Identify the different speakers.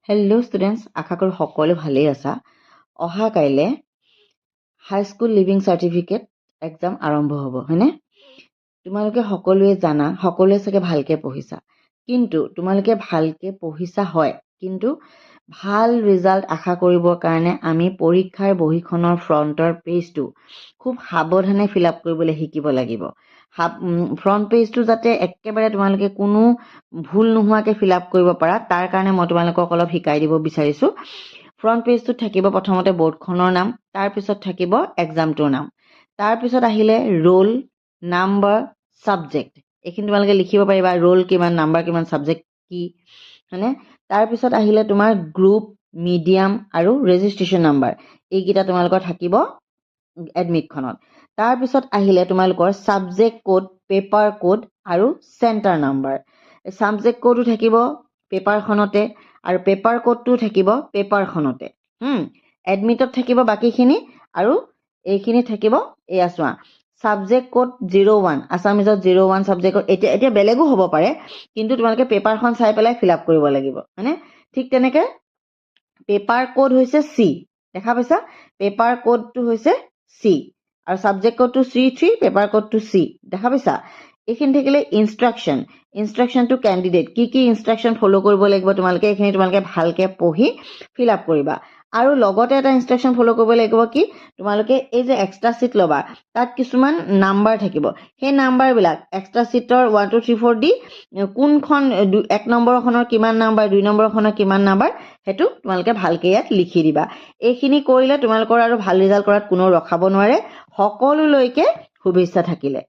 Speaker 1: Hello' students, আশা কৰোঁ সকলো ভালেই আছা। অহা কাইলৈ হাইস্কুল লিভিং চাৰ্টিফিকেট এক্সাম আৰম্ভ হ'ব, হয়নে? তোমালোকে সকলোৱে জানা, সকলোৱে চাগে ভালকৈ পঢ়িছা, কিন্তু তোমালোকে ভালকৈ পঢ়িছা হয়, কিন্তু ভাল ৰিজাল্ট আশা কৰিবৰ কাৰণে আমি পৰীক্ষাৰ বহীখনৰ ফ্ৰণ্টৰ পেজটো খুব সাৱধানে ফিল আপ কৰিবলৈ শিকিব লাগিব। ফ্ৰণ্ট পেজটো যাতে একেবাৰে তোমালোকে কোনো ভুল নোহোৱাকৈ ফিল আপ কৰিব পাৰা, তাৰ কাৰণে মই তোমালোকক অলপ শিকাই দিব বিচাৰিছোঁ। ফ্ৰণ্ট পেজটোত থাকিব প্ৰথমতে বৰ্ডখনৰ নাম, তাৰপিছত থাকিব এক্সামটোৰ নাম, তাৰপিছত আহিলে ৰোল, নাম্বাৰ, ছাবজেক্ট। এইখিনি তোমালোকে লিখিব পাৰিবা, ৰোল কিমান, নাম্বাৰ কিমান, ছাবজেক্ট কি, হয়নে? তাৰপিছত আহিলে তোমাৰ গ্ৰুপ, মিডিয়াম আৰু ৰেজিষ্ট্ৰেশ্যন নাম্বাৰ, এইকেইটা তোমালোকৰ থাকিব এডমিটখনত। তাৰপিছত আহিলে তোমালোকৰ ছাবজেক্ট কোড, পেপাৰ কোড আৰু চেণ্টাৰ নাম্বাৰ। ছাবজেক্ট কোডো থাকিব পেপাৰখনতে আৰু পেপাৰ কোডটো থাকিব পেপাৰখনতে। এডমিটত থাকিব বাকীখিনি আৰু এইখিনি থাকিব, এয়া চোৱা, ছাবজেক্ট কোড 01, আছামিজত 01 ছাবজেক্টত, এতিয়া বেলেগো হ'ব পাৰে, কিন্তু তোমালোকে পেপাৰখন চাই পেলাই ফিল আপ কৰিব লাগিব, হয়নে? ঠিক তেনেকৈ পেপাৰ কোড হৈছে চি, দেখা পাইছা? পেপাৰ কোডটো হৈছে চি আৰু ছাবজেক্ট কোডটো C3, পেপাৰ কোডটো চি, দেখা পাইছা? এইখিনি থাকিলে ইনষ্ট্ৰাকশ্যনটো কেণ্ডিডেট, কি কি ইনষ্ট্ৰাকশ্যন ফ'ল' কৰিব লাগিব তোমালোকে, এইখিনি তোমালোকে ভালকৈ পঢ়ি ফিল আপ কৰিবা। আৰু লগতে এটা ইনষ্ট্ৰাকশ্যন ফ'ল' কৰিব লাগিব, কি তোমালোকে এই যে এক্সট্ৰা ছিট ল'বা, তাত কিছুমান নাম্বাৰ থাকিব, সেই নাম্বাৰবিলাক এক্সট্ৰা ছিটৰ 1 2 3 4 দি কোনখন 1 নম্বৰখনৰ কিমান নাম্বাৰ, 2 নম্বৰখনৰ কিমান নাম্বাৰ, সেইটো তোমালোকে ভালকৈ ইয়াত লিখি দিবা। এইখিনি কৰিলে তোমালোকৰ আৰু ভাল ৰিজাল্ট কৰাত কোনো ৰখাব নোৱাৰে। সকলোলৈকে শুভেচ্ছা থাকিলে।